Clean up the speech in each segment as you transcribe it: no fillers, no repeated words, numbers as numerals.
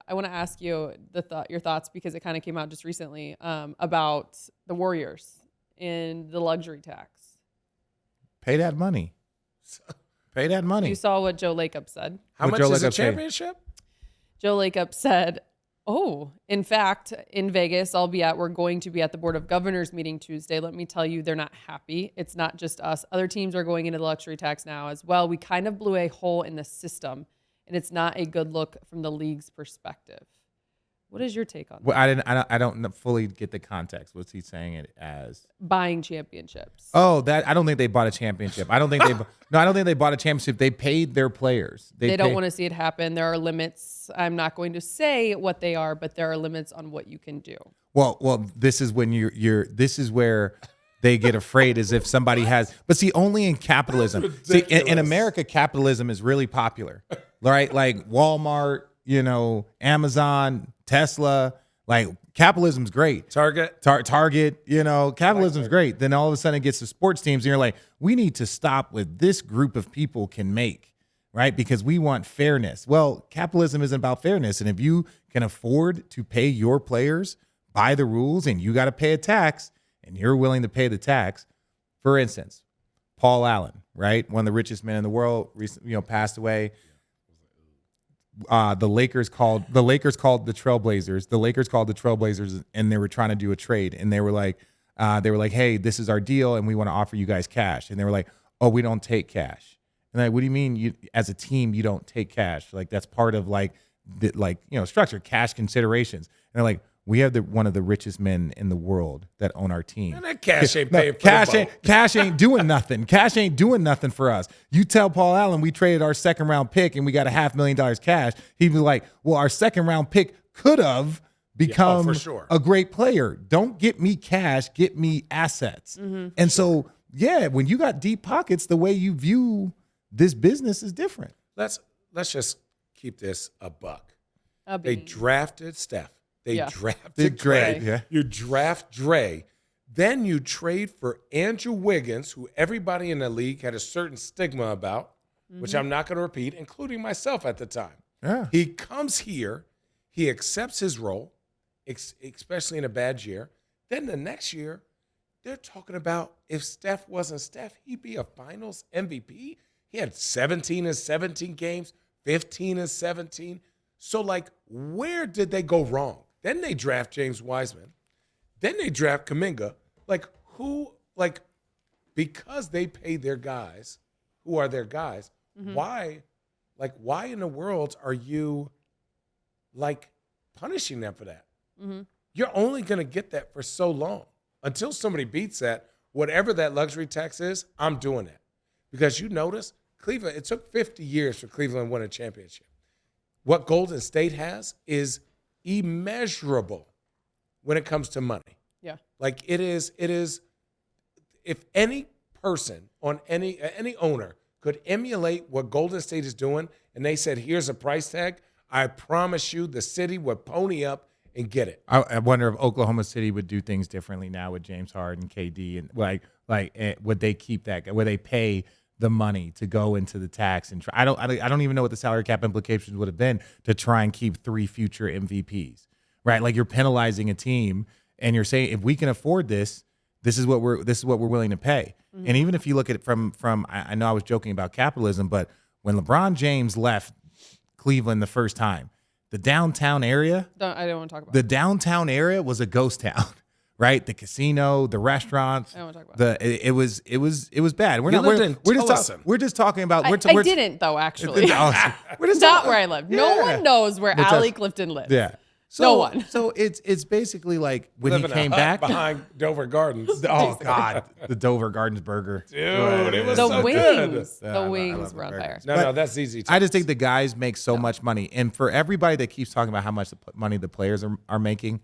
I want to ask you your thoughts, because it kind of came out just recently about the Warriors and the luxury tax. Pay that money. Pay that money. You saw what Joe Lacob said. How much is a championship? Joe Lacob said, in fact, in Vegas, we're going to be at the Board of Governors meeting Tuesday. Let me tell you, they're not happy. It's not just us. Other teams are going into the luxury tax now as well. We kind of blew a hole in the system, and it's not a good look from the league's perspective. What is your take on that? Well, I don't fully get the context. What's he saying it as? Buying championships. Oh, I don't think they bought a championship. I don't think they bought a championship. They paid their players. They don't want to see it happen. There are limits. I'm not going to say what they are, but there are limits on what you can do. Well, this is when this is where they get afraid, as if somebody has. But see, only in capitalism. See, in America, capitalism is really popular, right? Like Walmart, Amazon, Tesla, like capitalism's great. Target, capitalism's great. Then all of a sudden it gets to sports teams, and you're like, we need to stop what this group of people can make, right? Because we want fairness. Well, capitalism isn't about fairness, and if you can afford to pay your players by the rules, and you got to pay a tax, and you're willing to pay the tax, for instance, Paul Allen, right, one of the richest men in the world, recently, passed away. The Lakers called the Trailblazers. The Lakers called the Trailblazers, and they were trying to do a trade. And they were like, hey, this is our deal, and we want to offer you guys cash. And they were like, oh, we don't take cash. And like, what do you mean? You, as a team, you don't take cash? Like, that's part of structure, cash considerations. And they're like, we have one of the richest men in the world that own our team. And that cash ain't paying for the boat. Cash ain't doing nothing. Cash ain't doing nothing for us. You tell Paul Allen we traded our second round pick and we got $500,000 cash. He'd be like, well, our second round pick could have become for sure. a great player. Don't get me cash, get me assets. Mm-hmm. And so, when you got deep pockets, the way you view this business is different. Let's just keep this a buck. They drafted Steph. They drafted Dre. Yeah. You draft Dre. Then you trade for Andrew Wiggins, who everybody in the league had a certain stigma about, which I'm not going to repeat, including myself at the time. Yeah. He comes here. He accepts his role, especially in a bad year. Then the next year, they're talking about if Steph wasn't Steph, he'd be a finals MVP. He had 17 in 17 games, 15 in 17. So, where did they go wrong? Then they draft James Wiseman. Then they draft Kuminga. Because they pay their guys, who are their guys, why in the world are you, punishing them for that? Mm-hmm. You're only going to get that for so long. Until somebody beats that, whatever that luxury tax is, I'm doing that. Because you notice, Cleveland, it took 50 years for Cleveland to win a championship. What Golden State has is immeasurable when it comes to money. Yeah. It is, if any person on any owner could emulate what Golden State is doing and they said, here's a price tag, I promise you the city would pony up and get it. I wonder if Oklahoma City would do things differently now with James Harden, KD, and would they keep that? Would they pay the money to go into the tax and try? I don't even know what the salary cap implications would have been to try and keep 3 future MVPs, right? Like, you're penalizing a team and you're saying, if we can afford this, this is what we're willing to pay. Mm-hmm. And even if you look at it from I know I was joking about capitalism, but when LeBron James left Cleveland the first time, the downtown area, I don't want to talk about the downtown area was a ghost town. Right, the casino, the restaurants. I don't want to talk about it was bad. We're just talking about. I didn't though, actually. We're just not where I live. No one knows where Allie Clifton lives. Yeah. No one. So it's basically like when he came back behind Dover Gardens. Oh God, the Dover Gardens burger, dude, it was the so wings. good. The wings were on fire. No, that's easy. I just think the guys make so much money, and for everybody that keeps talking about how much money the players are making.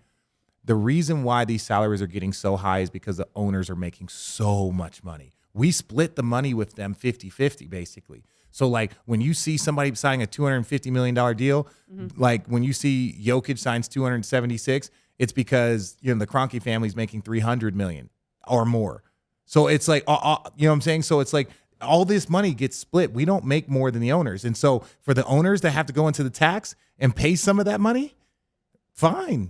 The reason why these salaries are getting so high is because the owners are making so much money. We split the money with them 50-50, basically. So, when you see somebody signing a $250 million deal, when you see Jokic signs 276, it's because, the Kroenke family's making $300 million or more. So it's you know what I'm saying? So it's all this money gets split. We don't make more than the owners. And so for the owners that have to go into the tax and pay some of that money, fine.